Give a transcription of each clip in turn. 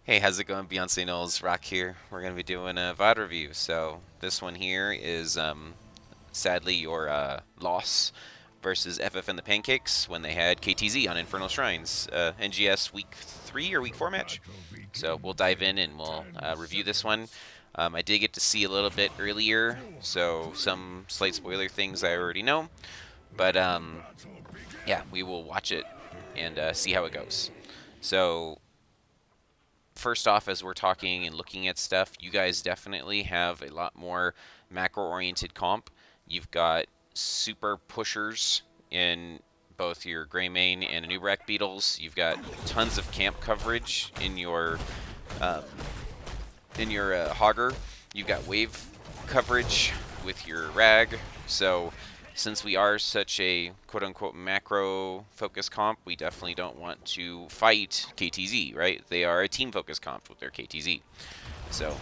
Hey, how's it going? Beyonce Gnolls, Rock here. We're going to be doing a VOD review. So this one here is sadly your loss versus FF and the Pancakes when they had KTZ on Infernal Shrines. NGS week 3 or week 4 match. So we'll dive in and we'll review this one. I did get to see a little bit earlier, so some slight spoiler things I already know. But yeah, we will watch it and see how it goes. So first off, as we're talking and looking at stuff, you guys definitely have a lot more macro-oriented comp. You've got super pushers in both your Greymane and Anubrak Beetles. You've got tons of camp coverage um, in your Hogger. You've got wave coverage with your Rag. So since we are such a quote-unquote macro-focused comp, we definitely don't want to fight KTZ, right? They are a team-focused comp with their KTZ. So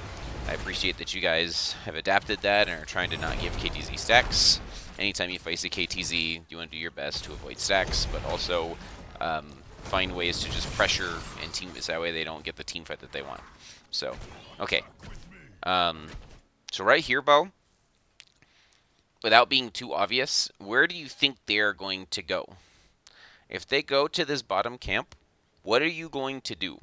I appreciate that you guys have adapted that and are trying to not give KTZ stacks. Anytime you face a KTZ, you want to do your best to avoid stacks, but also find ways to just pressure and team, so that way they don't get the team fight that they want. So, okay. So right here, Bo, without being too obvious, where do you think they're going to go? If they go to this bottom camp, what are you going to do?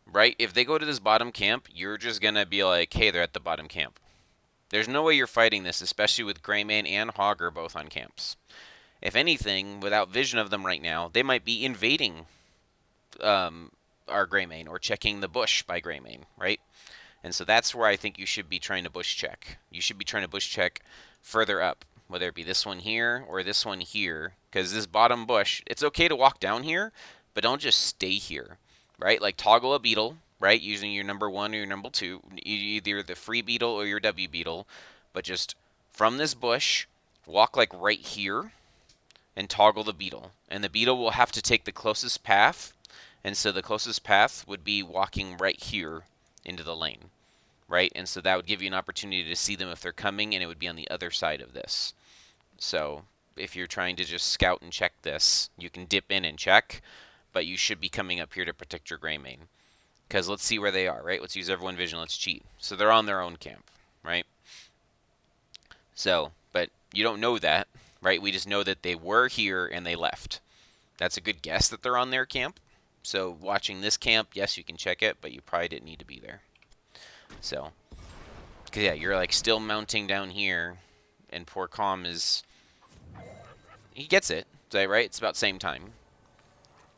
Right? If they go to this bottom camp, you're just going to be like, hey, they're at the bottom camp. There's no way you're fighting this, especially with Greymane and Hogger both on camps. If anything, without vision of them right now, they might be invading our Greymane or checking the bush by Greymane, right? And so that's where I think you should be trying to bush check. You should be trying to bush check further up, whether it be this one here or this one here, because this bottom bush, it's okay to walk down here, but don't just stay here, right? Like toggle a beetle, right, using your number 1 or your number 2, either the free beetle or your W beetle, but just from this bush, walk like right here and toggle the beetle. And the beetle will have to take the closest path, and so the closest path would be walking right here into the lane, right? And so that would give you an opportunity to see them if they're coming, and it would be on the other side of this. So if you're trying to just scout and check this, you can dip in and check, but you should be coming up here to protect your Greymane. Because let's see where they are, right? Let's use everyone vision, let's cheat. So they're on their own camp, right? So, but you don't know that, right? We just know that they were here and they left. That's a good guess that they're on their camp. So watching this camp, yes, you can check it, but you probably didn't need to be there. So, cause yeah, you're like still mounting down here, and poor Calm he gets it, right? It's about same time.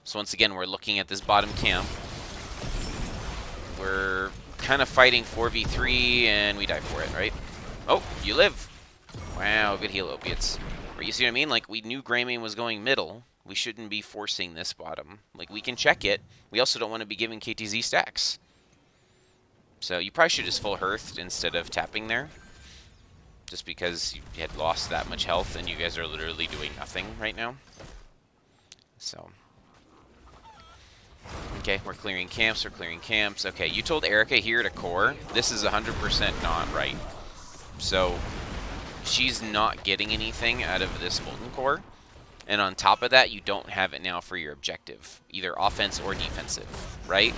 So once again, we're looking at this bottom camp. We're kind of fighting 4v3, and we die for it, right? Oh, you live. Wow, good heal opiates. But you see what I mean? Like, we knew Greymane was going middle. We shouldn't be forcing this bottom. Like, we can check it. We also don't want to be giving KTZ stacks. So you probably should just full hearthed instead of tapping there. Just because you had lost that much health and you guys are literally doing nothing right now. So. Okay, we're clearing camps, Okay, you told Erica here to core. This is 100% not right. So, she's not getting anything out of this Molten Core. And on top of that, you don't have it now for your objective, either offense or defensive, right?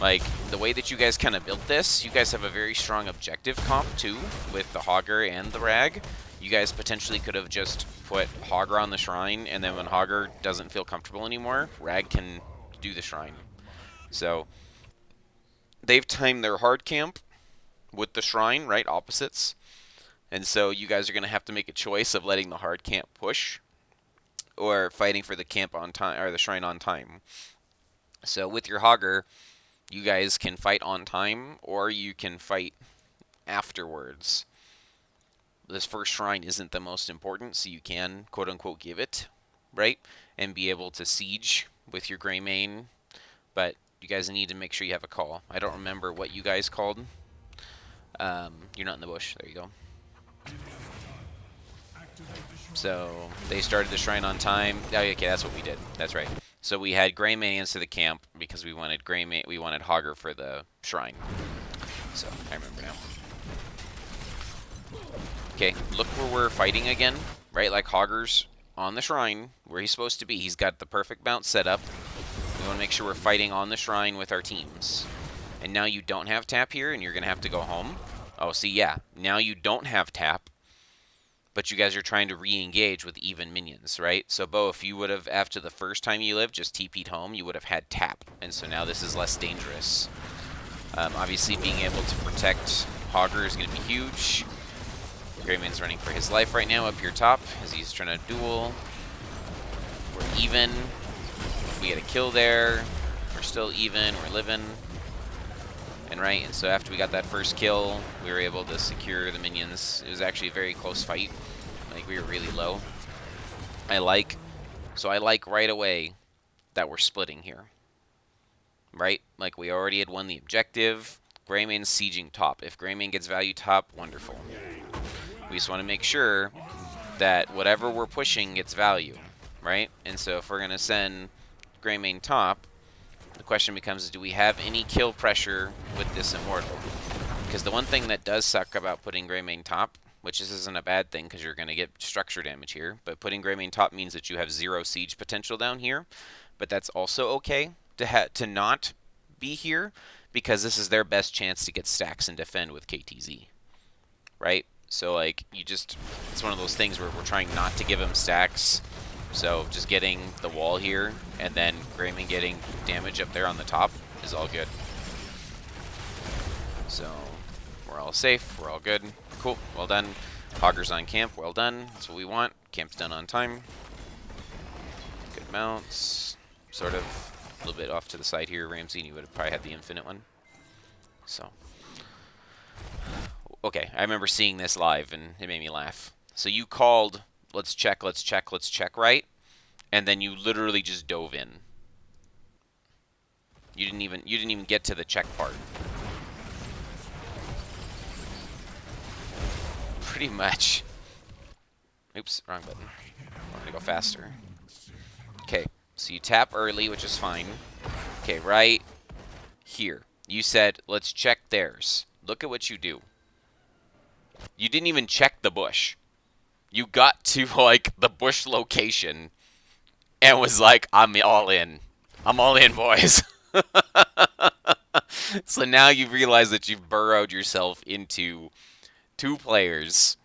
Like, the way that you guys kind of built this, you guys have a very strong objective comp, too, with the Hogger and the Rag. You guys potentially could have just put Hogger on the Shrine, and then when Hogger doesn't feel comfortable anymore, Rag can do the Shrine. So, they've timed their hard camp with the Shrine, right, opposites. And so you guys are going to have to make a choice of letting the hard camp push or fighting for the camp on time, or the Shrine on time. So with your Hogger, you guys can fight on time, or you can fight afterwards. This first Shrine isn't the most important, so you can, quote-unquote, give it, right? And be able to siege with your Greymane, but you guys need to make sure you have a call. I don't remember what you guys called. You're not in the bush. There you go. So they started the Shrine on time. Oh, okay, that's what we did. That's right. So we had Greymane into the camp because we wanted Greymane. We wanted Hogger for the Shrine. So I remember now. Okay, look where we're fighting again, right? Like Hogger's on the Shrine where he's supposed to be. He's got the perfect bounce set up. We want to make sure we're fighting on the shrine with our teams. And now you don't have tap here, and you're going to have to go home. Oh, see, yeah. Now you don't have tap, but you guys are trying to re-engage with even minions, right? So, Bo, if you would have, after the first time you lived, just TP'd home, you would have had tap. And so now this is less dangerous. Obviously, being able to protect Hogger is going to be huge. Greyman's running for his life right now up here top as he's trying to duel. We're even. We get a kill there. We're still even. We're living. And so after we got that first kill, we were able to secure the minions. It was actually a very close fight. Like, we were really low. I like right away that we're splitting here. Right? Like, we already had won the objective. Greyman's sieging top. If Greyman gets value top, wonderful. We just want to make sure that whatever we're pushing gets value, right? And so if we're going to send Greymane top, the question becomes, do we have any kill pressure with this Immortal? Because the one thing that does suck about putting Greymane top, which isn't a bad thing because you're going to get structure damage here, but putting Greymane top means that you have 0 siege potential down here, but that's also okay to not be here because this is their best chance to get stacks and defend with KTZ, right? So, like, it's one of those things where we're trying not to give him stacks. So, just getting the wall here, and then Greyman getting damage up there on the top is all good. So, we're all safe. We're all good. Cool. Well done. Hogger's on camp. Well done. That's what we want. Camp's done on time. Good mounts. Sort of a little bit off to the side here, Ramsey. You would have probably had the infinite one. So... Okay, I remember seeing this live, and it made me laugh. So you called, let's check, right? And then you literally just dove in. You didn't even get to the check part. Pretty much. Oops, wrong button. I want to go faster. Okay, so you tap early, which is fine. Okay, right here. You said, let's check theirs. Look at what you do. You didn't even check the bush. You got to, like, the bush location and was like, I'm all in. I'm all in, boys. So now you realize that you've burrowed yourself into 2 players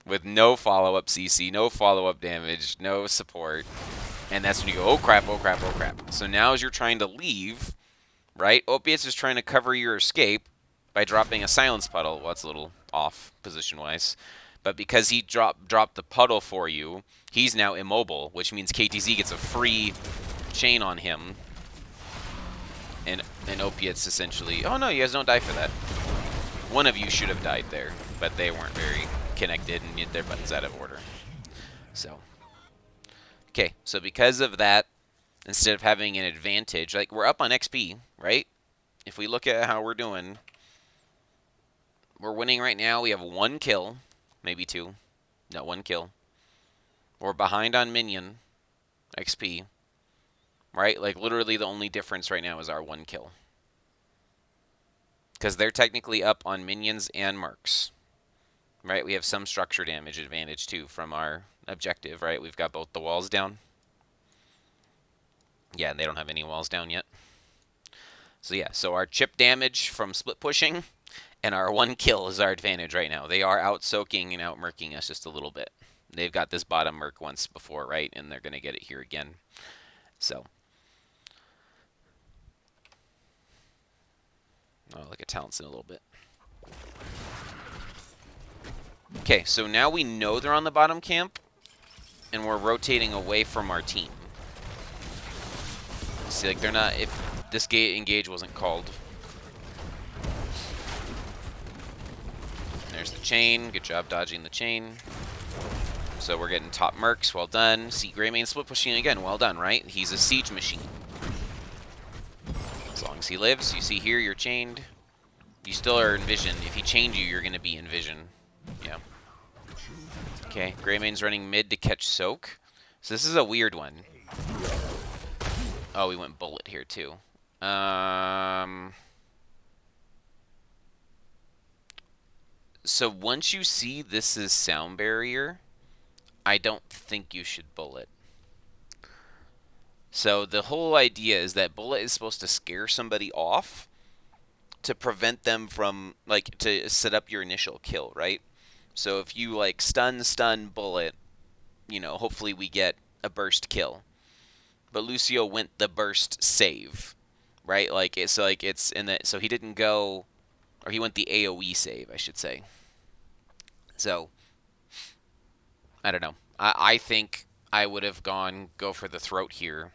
with no follow-up CC, no follow-up damage, no support. And that's when you go, oh crap, oh crap, oh crap. So now as you're trying to leave, right, Opiates is trying to cover your escape by dropping a silence puddle. Well, that's a little off position-wise. But because he dropped the puddle for you, he's now immobile, which means KTZ gets a free chain on him. And Opiates essentially... Oh, no, you guys don't die for that. One of you should have died there, but they weren't very connected, and their buttons out of order. So... Okay, so because of that, instead of having an advantage... Like, we're up on XP, right? If we look at how we're doing... We're winning right now. We have 1 kill. Maybe 2. No, 1 kill. We're behind on minion XP. Right? Like, literally the only difference right now is our 1 kill. Because they're technically up on minions and mercs. Right? We have some structure damage advantage, too, from our objective, right? We've got both the walls down. Yeah, they don't have any walls down yet. So, yeah. So, our chip damage from split pushing... And our 1 kill is our advantage right now. They are out-soaking and out-merking us just a little bit. They've got this bottom merc once before, right? And they're going to get it here again. So. Oh, look at talents in a little bit. Okay, so now we know they're on the bottom camp. And we're rotating away from our team. See, like, they're not... If this engage wasn't called... There's the chain. Good job dodging the chain. So we're getting top mercs. Well done. See, Greymane split pushing again. Well done, right? He's a siege machine. As long as he lives. You see here, you're chained. You still are in vision. If he chained you, you're going to be in vision. Yeah. Okay, Greymane's running mid to catch soak. So this is a weird one. Oh, we went bullet here, too. So once you see this is sound barrier, I don't think you should bullet. So the whole idea is that Bullet is supposed to scare somebody off to prevent them from, like, to set up your initial kill, right? So if you, like, stun Bullet, you know, hopefully we get a burst kill. But Lucio went the burst save, right? Like, it's in the, so he didn't go, or he went the AoE save, I should say. So, I don't know. I think I would have go for the throat here,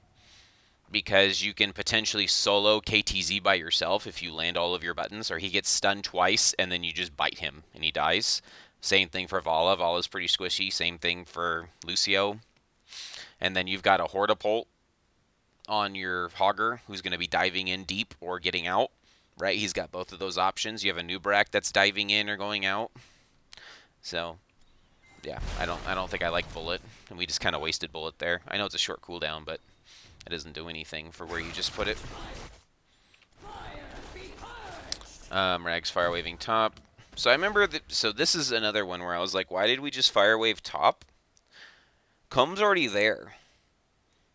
because you can potentially solo KTZ by yourself if you land all of your buttons, or he gets stunned twice and then you just bite him and he dies. Same thing for Vala. Vala's pretty squishy. Same thing for Lucio. And then you've got a Hortapult on your Hogger who's going to be diving in deep or getting out, right? He's got both of those options. You have a Nubrak that's diving in or going out. So, yeah, I don't think I like Bullet, and we just kind of wasted Bullet there. I know it's a short cooldown, but it doesn't do anything for where you just put it. Rags fire waving top. So I remember that. So this is another one where I was like, why did we just fire wave top? Comb's already there,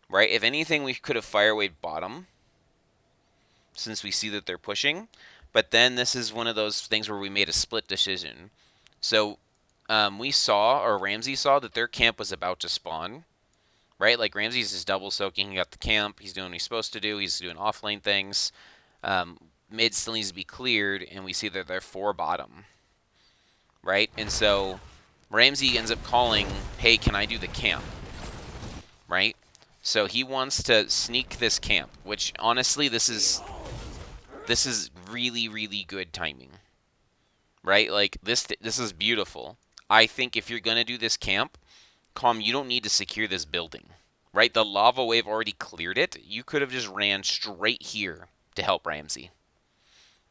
right? If anything, we could have fire wave bottom, since we see that they're pushing. But then this is one of those things where we made a split decision. So we saw, or Ramsey saw, that their camp was about to spawn. Right? Like, Ramsey's just double soaking. He got the camp. He's doing what he's supposed to do. He's doing offlane things. Mid still needs to be cleared, and we see that they're 4 bottom. Right? And so Ramsey ends up calling, hey, can I do the camp? Right? So he wants to sneak this camp, which, honestly, this is really, really good timing. Right? Like, this is beautiful. I think if you're going to do this camp, Calm, you don't need to secure this building, right? The lava wave already cleared it. You could have just ran straight here to help Ramsey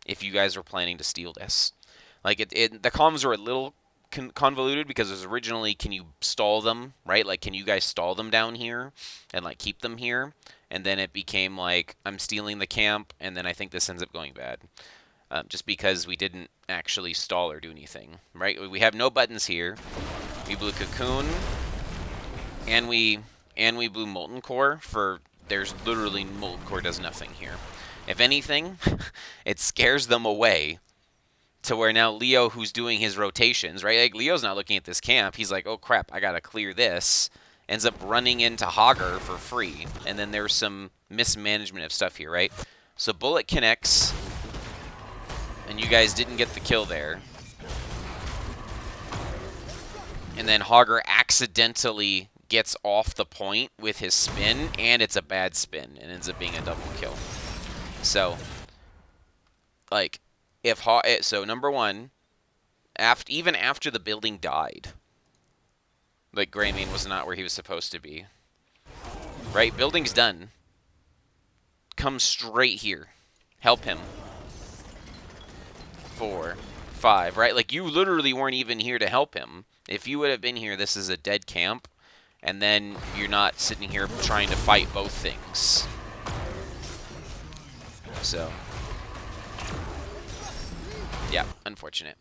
if you guys were planning to steal this. Like, the comms are a little convoluted, because it was originally, can you stall them, right? Like, can you guys stall them down here and, like, keep them here? And then it became like, I'm stealing the camp, and then I think this ends up going bad. Just because we didn't actually stall or do anything, right? We have no buttons here. We blew Cocoon. And we blew Molten Core for, there's literally, Molten Core does nothing here. If anything, it scares them away to where now Leo, who's doing his rotations, right? Like, Leo's not looking at this camp. He's like, oh crap, I gotta clear this. Ends up running into Hogger for free. And then there's some mismanagement of stuff here, right? So Bullet connects, and you guys didn't get the kill there. And then Hogger accidentally gets off the point with his spin, and it's a bad spin, and ends up being a double kill. So, like, so number one, even after the building died, like, Greymane was not where he was supposed to be. Right? Building's done. Come straight here. Help him. 4, 5, right? Like, you literally weren't even here to help him. If you would have been here, this is a dead camp. And then you're not sitting here trying to fight both things. So, yeah, unfortunate.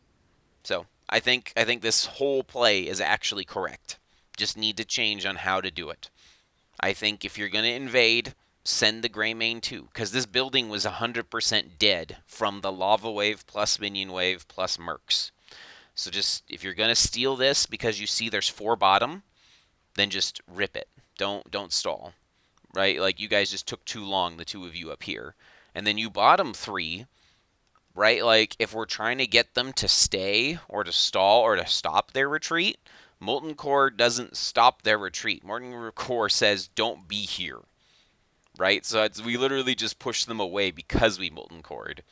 So, I think this whole play is actually correct. Just need to change on how to do it. I think if you're going to invade, send the Greymane too. Because this building was 100% dead from the lava wave plus minion wave plus mercs. So just, if you're going to steal this because you see there's 4 bottom, then just rip it. Don't stall, right? Like, you guys just took too long, the 2 of you up here. And then you bottom 3, right? Like, if we're trying to get them to stay or to stall or to stop their retreat, Molten Core doesn't stop their retreat. Molten Core says, don't be here, right? So we literally just push them away because we Molten Cored.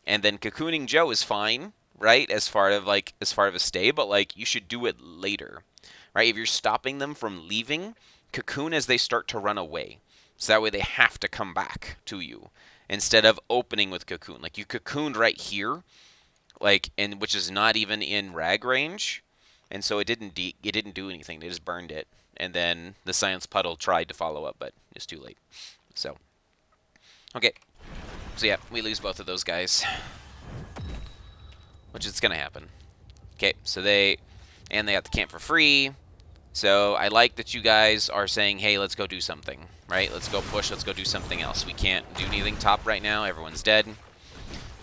And then Cocooning Joe is fine, right? As far of a stay, but, like, you should do it later. Right? If you're stopping them from leaving, cocoon as they start to run away. So that way they have to come back to you. Instead of opening with cocoon. Like, you cocooned right here, like, and which is not even in rag range. And so it didn't do anything. They just burned it. And then the Science Puddle tried to follow up, but it's too late. So, okay. So yeah, we lose both of those guys. Which is going to happen. Okay, so they got the camp for free. So I like that you guys are saying, hey, let's go do something, right? Let's go push, let's go do something else. We can't do anything top right now. Everyone's dead.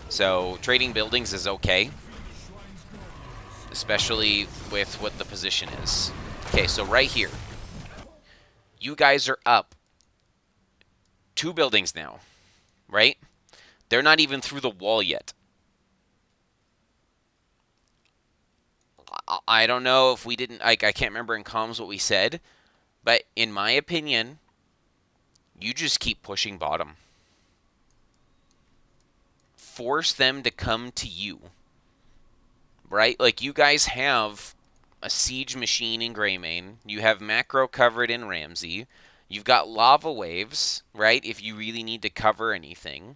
So trading buildings is okay, especially with what the position is. Okay, so right here, you guys are up 2 buildings now, right? They're not even through the wall yet. I don't know if we didn't, like, I can't remember in comms what we said, but in my opinion, you just keep pushing bottom. Force them to come to you, right? Like, you guys have a siege machine in Greymane. You have macro covered in Ramsey. You've got lava waves, right? If you really need to cover anything.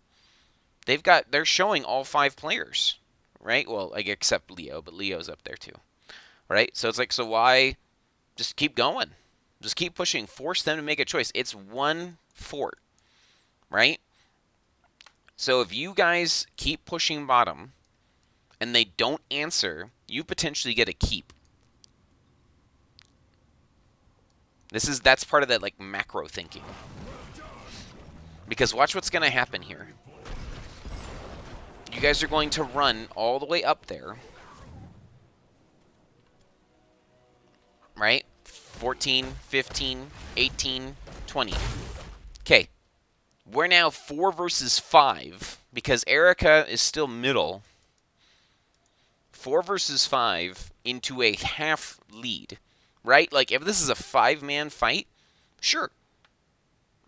They're showing all 5 players, right? Well, like, except Leo, but Leo's up there too, right? So it's like, so why just keep going? Just keep pushing. Force them to make a choice. It's 1 fort, right? So if you guys keep pushing bottom and they don't answer, you potentially get a keep. That's part of that, like, macro thinking. Because watch what's going to happen here. You guys are going to run all the way up there. Right? 14, 15, 18, 20. Okay. We're now 4 versus 5 because Erica is still middle. 4 versus 5 into a half lead. Right? Like, if this is a 5-man fight, sure.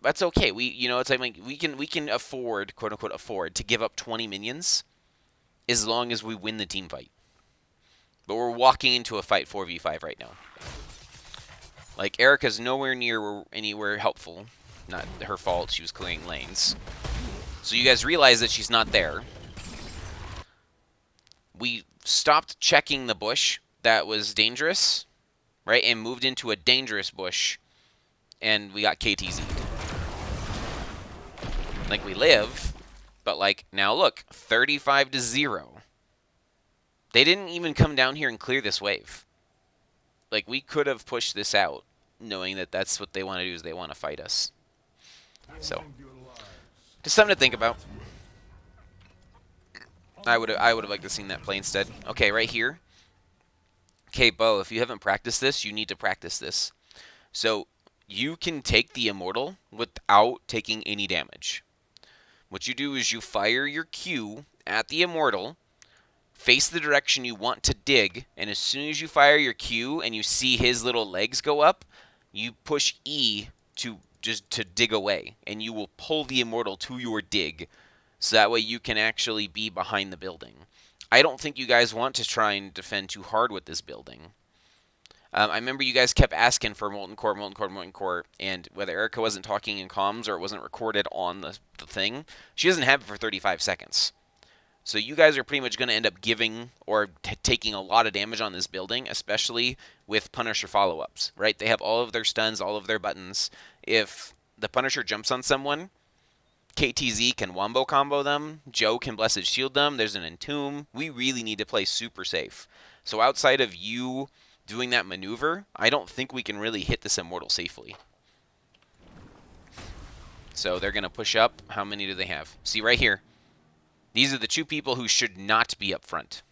That's okay. It's like we can afford, quote unquote, afford to give up 20 minions as long as we win the team fight. But we're walking into a fight 4v5 right now. Like, Erica's nowhere near anywhere helpful. Not her fault. She was clearing lanes. So you guys realize that she's not there. We stopped checking the bush that was dangerous, right, and moved into a dangerous bush, and we got KTZ'd. Like, we live, but, like, now look, 35-0. They didn't even come down here and clear this wave. Like, we could have pushed this out, knowing that that's what they want to do, is they want to fight us. So, just something to think about. I would have liked to have seen that play instead. Okay, right here. Okay, Bo, if you haven't practiced this, you need to practice this. So, you can take the Immortal without taking any damage. What you do is you fire your Q at the Immortal, face the direction you want to dig, and as soon as you fire your Q and you see his little legs go up, you push E to dig away, and you will pull the Immortal to your dig, so that way you can actually be behind the building. I don't think you guys want to try and defend too hard with this building. I remember you guys kept asking for Molten Core, Molten Core, Molten Core, and whether Erica wasn't talking in comms or it wasn't recorded on the thing, she doesn't have it for 35 seconds. So you guys are pretty much going to end up giving or taking a lot of damage on this building, especially with Punisher follow-ups, right? They have all of their stuns, all of their buttons. If the Punisher jumps on someone, KTZ can wombo combo them, Joe can Blessed Shield them, there's an Entomb. We really need to play super safe. So outside of you doing that maneuver, I don't think we can really hit this Immortal safely. So they're going to push up. How many do they have? See right here. These are the 2 people who should not be up front.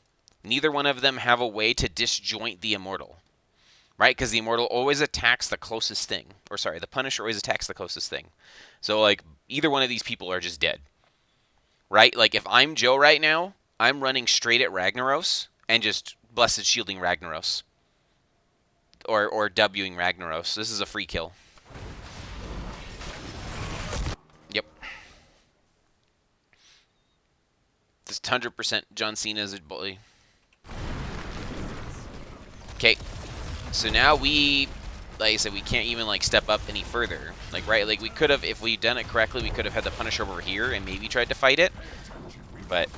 Neither one of them have a way to disjoint the Immortal. Right? Because the Immortal always attacks the closest thing. Or sorry, the Punisher always attacks the closest thing. So, like, either one of these people are just dead. Right? Like, if I'm Joe right now, I'm running straight at Ragnaros and just Blessed Shielding Ragnaros. Or Wing Ragnaros. This is a free kill. Yep. This 100% John Cena is a bully. Okay. So now we, like I said, we can't even, like, step up any further. Like, right? Like, we could have, if we'd done it correctly, we could have had the Punisher over here and maybe tried to fight it. But,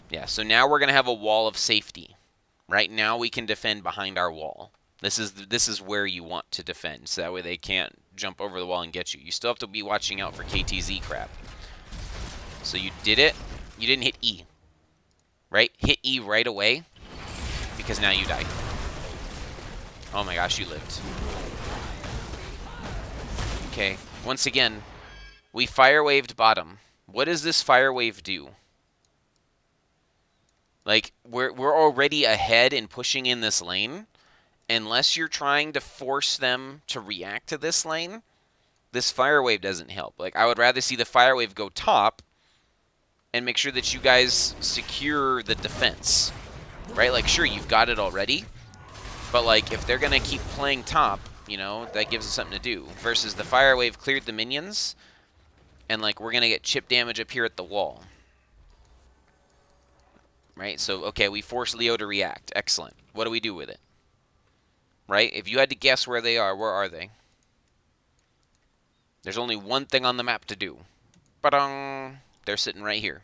yeah. So now we're going to have a wall of safety. Right now we can defend behind our wall. This is where you want to defend, so that way they can't jump over the wall and get you. You still have to be watching out for KTZ crap. So you did it. You didn't hit E. Right? Hit E right away, because now you die. Oh my gosh, you lived. Okay, once again, we fire waved bottom. What does this fire wave do? Like, we're already ahead and pushing in this lane. Unless you're trying to force them to react to this lane, this fire wave doesn't help. Like, I would rather see the fire wave go top and make sure that you guys secure the defense, right? Like, sure, you've got it already, but, like, if they're going to keep playing top, you know, that gives us something to do. Versus the fire wave cleared the minions, and, like, we're going to get chip damage up here at the wall. Right? So, okay, we force Leo to react. Excellent. What do we do with it? Right? If you had to guess where they are, where are they? There's only one thing on the map to do. Ba-dong! They're sitting right here.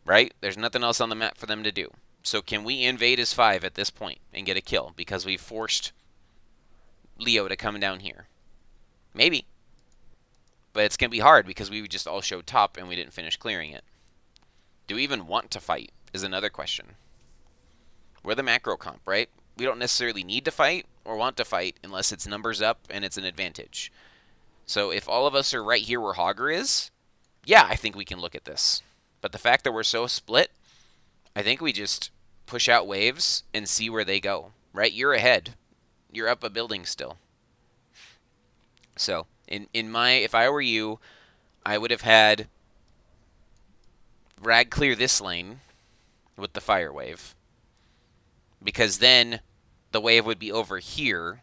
Right? There's nothing else on the map for them to do. So can we invade as 5 at this point and get a kill? Because we forced Leo to come down here. Maybe. But it's going to be hard because we just all showed top and we didn't finish clearing it. Do we even want to fight is another question. We're the macro comp, right? We don't necessarily need to fight or want to fight unless it's numbers up and it's an advantage. So if all of us are right here where Hogger is, yeah, I think we can look at this. But the fact that we're so split, I think we just push out waves and see where they go, right? You're ahead. You're up a building still. So if I were you, I would have had Rag clear this lane with the fire wave. Because then the wave would be over here,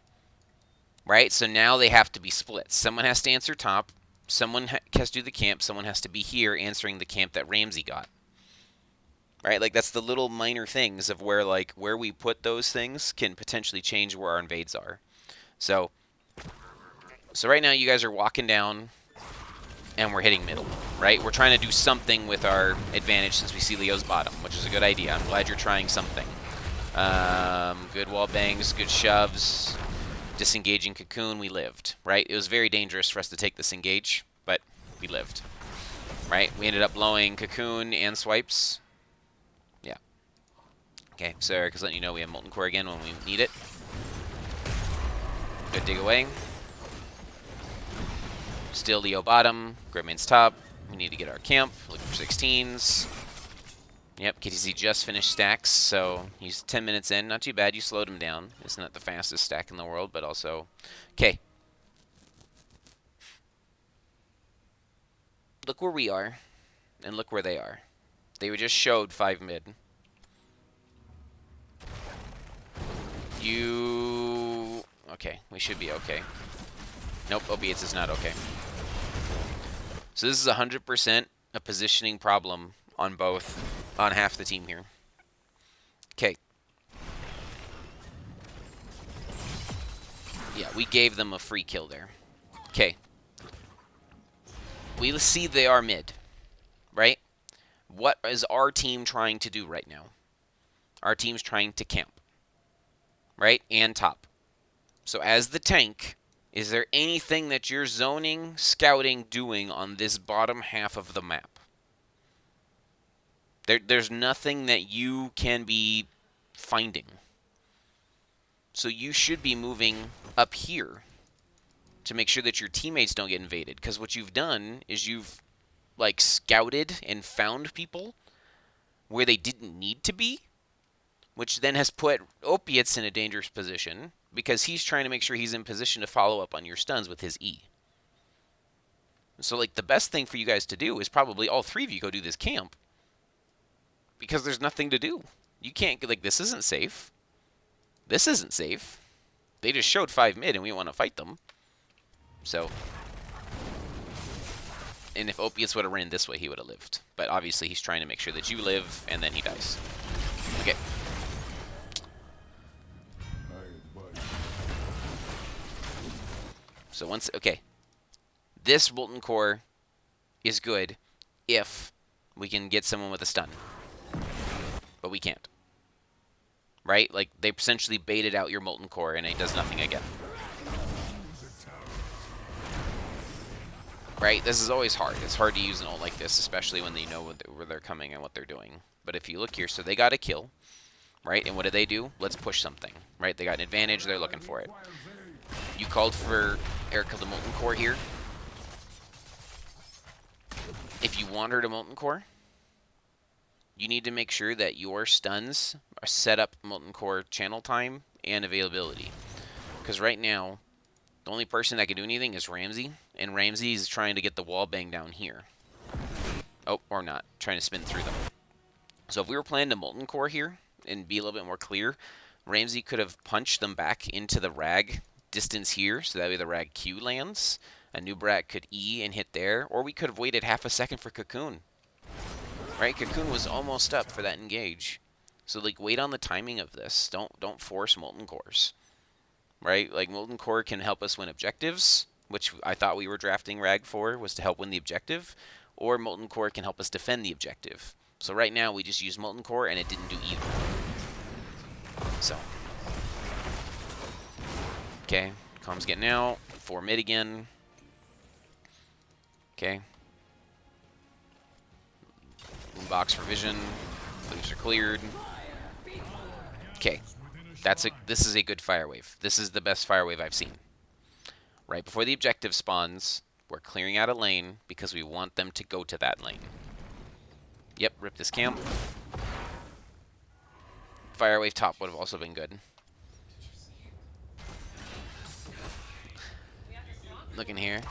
right? So now they have to be split. Someone has to answer top. Someone has to do the camp. Someone has to be here answering the camp that Ramsey got. Right? Like, that's the little minor things of where we put those things can potentially change where our invades are. So right now you guys are walking down and we're hitting middle, right? We're trying to do something with our advantage since we see Leo's bottom, which is a good idea. I'm glad you're trying something. Good wall bangs, good shoves, disengaging cocoon, we lived, right? It was very dangerous for us to take this engage, but we lived, right? We ended up blowing cocoon and swipes. Yeah. Okay, so Eric is letting you know we have Molten Core again when we need it. Good dig away. Still Leo bottom, Gridman's top. We need to get our camp, looking for 16s. Yep, KTC just finished stacks, so he's 10 minutes in. Not too bad. You slowed him down. It's not the fastest stack in the world, but also... Okay. Look where we are, and look where they are. They were just showed 5 mid. Okay, we should be okay. Nope, Opiates is not okay. So this is 100% a positioning problem on half the team here. Okay. Yeah, we gave them a free kill there. Okay. We see they are mid, right? What is our team trying to do right now? Our team's trying to camp, right? And top. So as the tank, is there anything that you're zoning, scouting, doing on this bottom half of the map? There's nothing that you can be finding. So you should be moving up here to make sure that your teammates don't get invaded. Because what you've done is you've, like, scouted and found people where they didn't need to be, which then has put Opiates in a dangerous position because he's trying to make sure he's in position to follow up on your stuns with his E. So, like, the best thing for you guys to do is probably all 3 of you go do this camp. Because there's nothing to do. You can't, like, this isn't safe. This isn't safe. They just showed 5 mid and we want to fight them. So. And if Opiates would have ran this way, he would have lived. But obviously he's trying to make sure that you live and then he dies. Okay. So once, okay. This Molten Core is good if we can get someone with a stun. But we can't. Right? Like, they essentially baited out your Molten Core and it does nothing again. Right? This is always hard. It's hard to use an ult like this, especially when they know where they're coming and what they're doing. But if you look here, so they got a kill. right? And what do? Let's push something, right? They got an advantage. They're looking for it. You called for Erica the Molten Core here. If you want her to Molten Core, you need to make sure that your stuns are set up Molten Core channel time and availability. Because right now, the only person that can do anything is Ramsey, and Ramsey is trying to get the wall bang down here. Oh, or not, trying to spin through them. So if we were planning to Molten Core here and be a little bit more clear, Ramsey could have punched them back into the Rag distance here, so that way the Rag Q lands. A new Brat could E and hit there, or we could have waited half a second for Cocoon. Right, Cocoon was almost up for that engage. So like wait on the timing of this. Don't force Molten Cores. Right? Like Molten Core can help us win objectives, which I thought we were drafting Rag for, was to help win the objective, or Molten Core can help us defend the objective. So right now we just used Molten Core and it didn't do either. So. Okay, Calm's getting out. 4 mid again. Okay. Box for vision. Leaves are cleared. Okay. This is a good fire wave. This is the best fire wave I've seen. Right before the objective spawns, we're clearing out a lane because we want them to go to that lane. Yep, rip this camp. Fire wave top would have also been good. Looking here.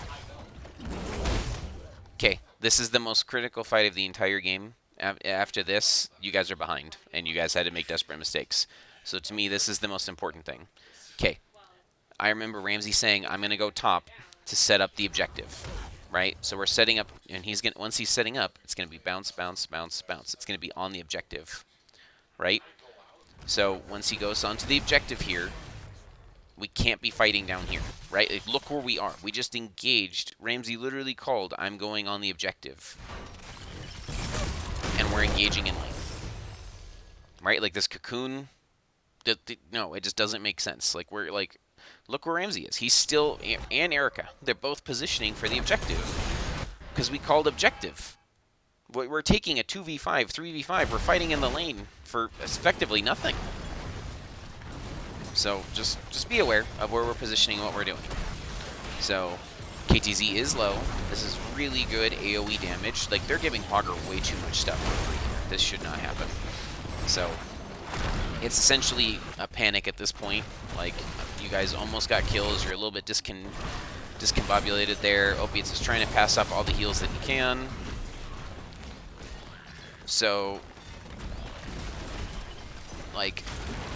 Okay, this is the most critical fight of the entire game. After this, you guys are behind, and you guys had to make desperate mistakes. So to me, this is the most important thing. Okay, I remember Ramsey saying, I'm going to go top to set up the objective, right? So we're setting up, and once he's setting up, it's going to be bounce, bounce, bounce, bounce. It's going to be on the objective, right? So once he goes onto the objective here, we can't be fighting down here, right? Like, look where we are. We just engaged. Ramsey literally called, I'm going on the objective. And we're engaging in lane. Right? Like this Cocoon, no, it just doesn't make sense. Like, look where Ramsey is. He's still, and Erica, they're both positioning for the objective. Because we called objective. We're taking a 2v5, 3v5. We're fighting in the lane for effectively nothing. So just be aware of where we're positioning and what we're doing. So KTZ is low. This is really good AoE damage. Like, they're giving Hogger way too much stuff for free here. This should not happen. So it's essentially a panic at this point. Like, you guys almost got kills. You're a little bit discombobulated there. Opiates is trying to pass up all the heals that he can. So, like,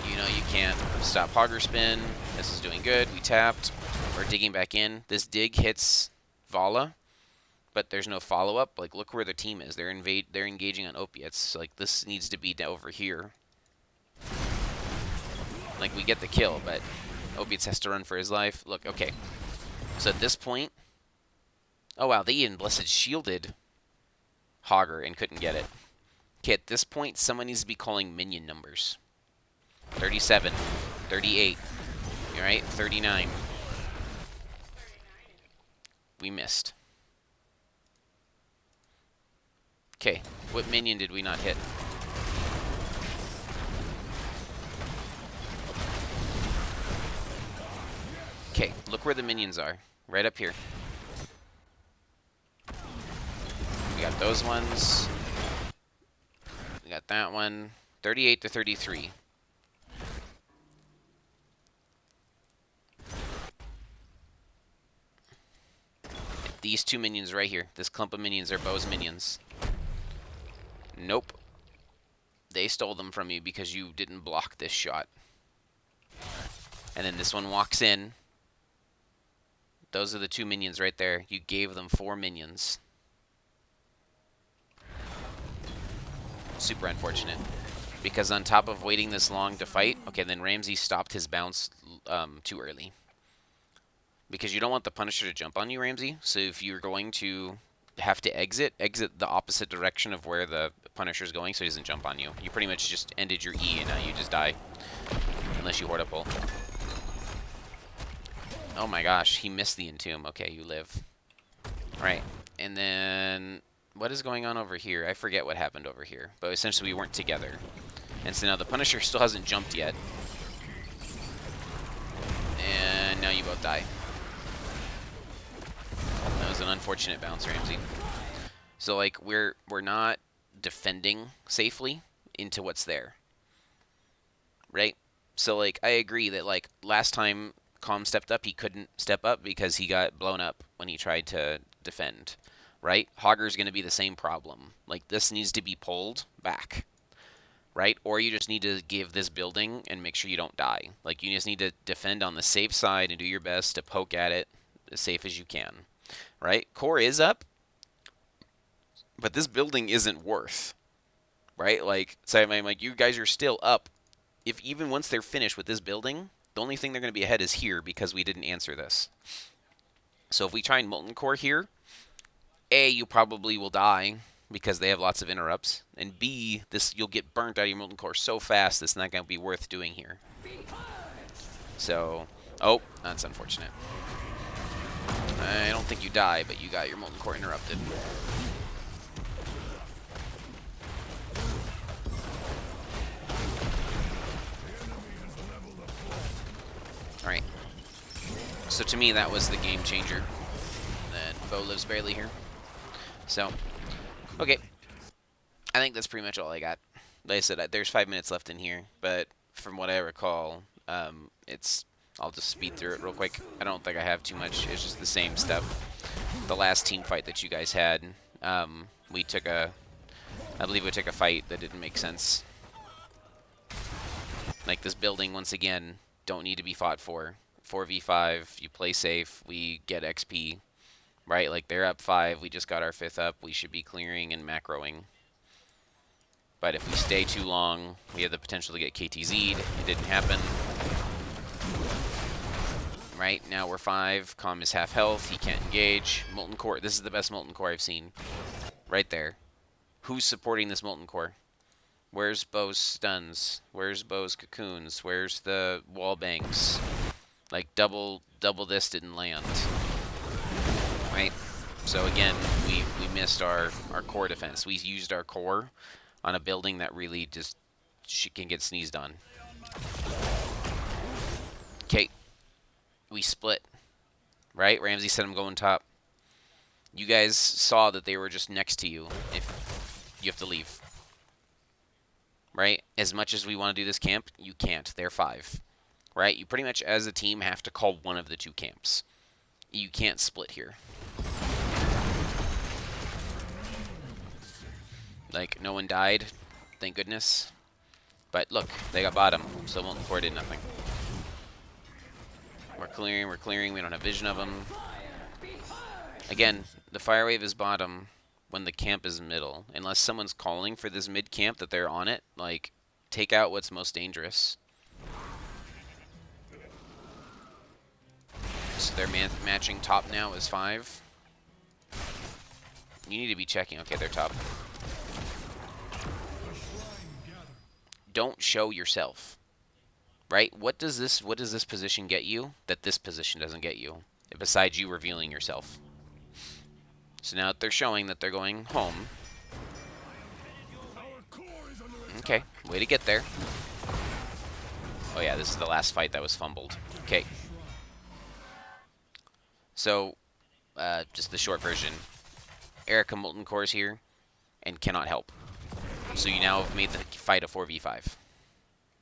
you know, you can't stop Hogger Spin. This is doing good. We tapped. We're digging back in. This dig hits Vala, but there's no follow-up. Like, look where the team is. They're engaging on Opiates. Like, this needs to be over here. Like, we get the kill, but Opiates has to run for his life. Look, okay. So at this point... Oh, wow. They even Blessed shielded Hogger and couldn't get it. Okay, at this point, someone needs to be calling minion numbers. 37, 38, all right, 39. We missed. Okay, what minion did we not hit? Okay, look where the minions are. Right up here. We got those ones. We got that one. 38 to 33. These two minions right here. This clump of minions are Bo's minions. Nope. They stole them from you because you didn't block this shot. And then this one walks in. Those are the two minions right there. You gave them 4 minions. Super unfortunate. Because on top of waiting this long to fight, okay, then Ramsey stopped his bounce too early. Because you don't want the Punisher to jump on you, Ramsey. So if you're going to have to exit the opposite direction of where the Punisher's going so he doesn't jump on you. You pretty much just ended your E and now you just die. Unless you Horde a pull. Oh my gosh, he missed the Entomb. Okay, you live. Right, and then what is going on over here? I forget what happened over here. But essentially we weren't together. And so now the Punisher still hasn't jumped yet. And now you both die. That was an unfortunate bounce, Ramsey. So, like, we're not defending safely into what's there. Right? So, like, I agree that, like, last time Calm stepped up, he couldn't step up because he got blown up when he tried to defend. Right? Hogger's going to be the same problem. Like, this needs to be pulled back. Right? Or you just need to give this building and make sure you don't die. Like, you just need to defend on the safe side and do your best to poke at it as safe as you can. Right? Core is up, but this building isn't worth. Right? Like, so I'm like, you guys are still up. If even once they're finished with this building, the only thing they're going to be ahead is here because we didn't answer this. So if we try and Molten Core here, A, you probably will die because they have lots of interrupts, and B, you'll get burnt out of your Molten Core so fast it's not going to be worth doing here. So, oh, that's unfortunate. I don't think you die, but you got your Molten Core interrupted. Alright. So to me, that was the game changer. And Bo lives barely here. So, okay. I think that's pretty much all I got. Like I said, there's 5 minutes left in here, but from what I recall, I'll just speed through it real quick. I don't think I have too much. It's just the same stuff. The last team fight that you guys had, I believe we took a fight that didn't make sense. Like this building, once again, don't need to be fought for. 4v5, you play safe, we get XP, right? Like they're up 5, we just got our 5th up, we should be clearing and macroing. But if we stay too long, we have the potential to get KTZ'd. It didn't happen. Right, now we're 5, Calm is half health, he can't engage. Molten Core, this is the best Molten Core I've seen. Right there. Who's supporting this Molten Core? Where's Bo's stuns? Where's Bo's cocoons? Where's the wall bangs? Like double this didn't land. Right? So again, we missed our core defense. We used our core on a building that really just can get sneezed on. Okay. We split. Right? Ramsey said I'm going top. You guys saw that they were just next to you. If you have to leave. Right? As much as we want to do this camp, you can't. They're 5. Right? You pretty much, as a team, have to call one of the 2 camps. You can't split here. Like, no one died. Thank goodness. But look, they got bottom, so Molten Core did nothing. We're clearing, we don't have vision of them. Again, the fire wave is bottom when the camp is middle. Unless someone's calling for this mid camp that they're on it, like, take out what's most dangerous. So they're matching top now is 5. You need to be checking. Okay, they're top. Don't show yourself. Right? What does this position get you that this position doesn't get you? Besides you revealing yourself. So now they're showing that they're going home. Okay, way to get there. Oh yeah, this is the last fight that was fumbled. Okay. So, just the short version. Erica Molten Core is here and cannot help. So you now have made the fight a 4v5.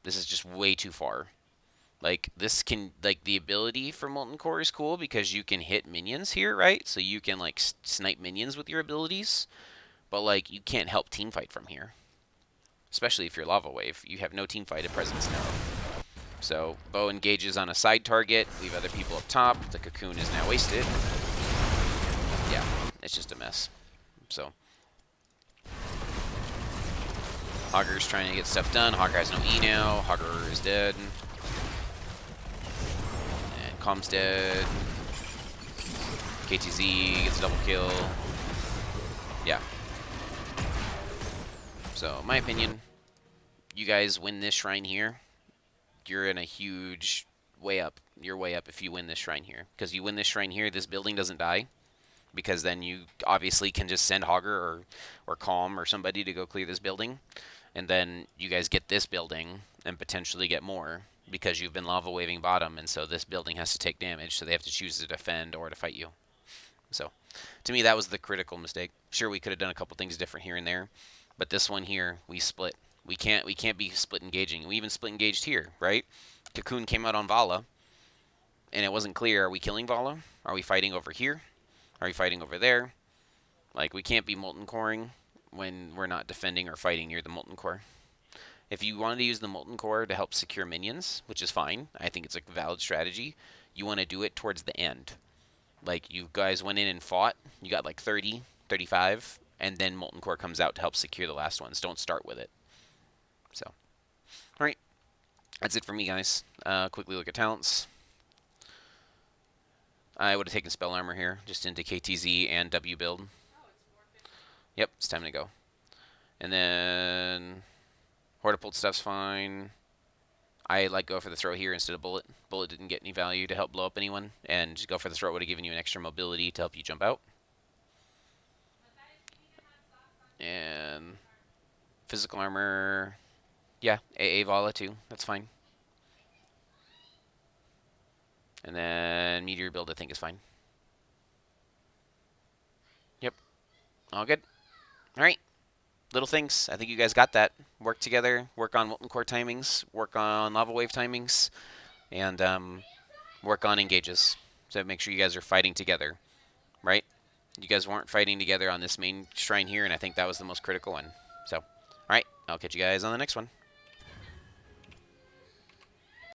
This is just way too far. Like, this can, like, the ability for Molten Core is cool because you can hit minions here, right? So you can, like, snipe minions with your abilities. But, like, you can't help teamfight from here. Especially if you're Lava Wave. You have no teamfight at presence now. So, Bo engages on a side target. Leave other people up top. The cocoon is now wasted. Yeah, it's just a mess. So, Hogger's trying to get stuff done. Hogger has no E now. Hogger is dead. And Calm's dead. KTZ gets a double kill. Yeah. So, in my opinion, you guys win this shrine here. You're in a huge way up. You're way up if you win this shrine here. Because you win this shrine here, this building doesn't die. Because then you obviously can just send Hogger or Calm or somebody to go clear this building. And then you guys get this building and potentially get more because you've been lava waving bottom, and so this building has to take damage, so they have to choose to defend or to fight you. So, to me, that was the critical mistake. Sure, we could have done a couple things different here and there, but this one here, we split. We can't be split engaging. We even split engaged here, right? Cocoon came out on Vala, and it wasn't clear. Are we killing Vala? Are we fighting over here? Are we fighting over there? Like, we can't be molten coring when we're not defending or fighting near the molten core. If you wanted to use the molten core to help secure minions, which is fine, I think it's a valid strategy, you want to do it towards the end. Like, you guys went in and fought, you got like 30, 35, and then molten core comes out to help secure the last ones. Don't start with it. So, alright. That's it for me, guys. Quickly look at talents. I would have taken Spell Armor here, just into KTZ and W build. Yep, it's time to go. And then Hortipult stuff's fine. I like go for the throw here instead of Bullet. Bullet didn't get any value to help blow up anyone, and just go for the throw would have given you an extra mobility to help you jump out. And physical armor, yeah, AA Vala too. That's fine. And then meteor build I think is fine. Yep, all good. All right. Little things. I think you guys got that. Work together. Work on molten core timings. Work on lava wave timings, and work on engages. So make sure you guys are fighting together, right? You guys weren't fighting together on this main shrine here, and I think that was the most critical one. So, all right, I'll catch you guys on the next one.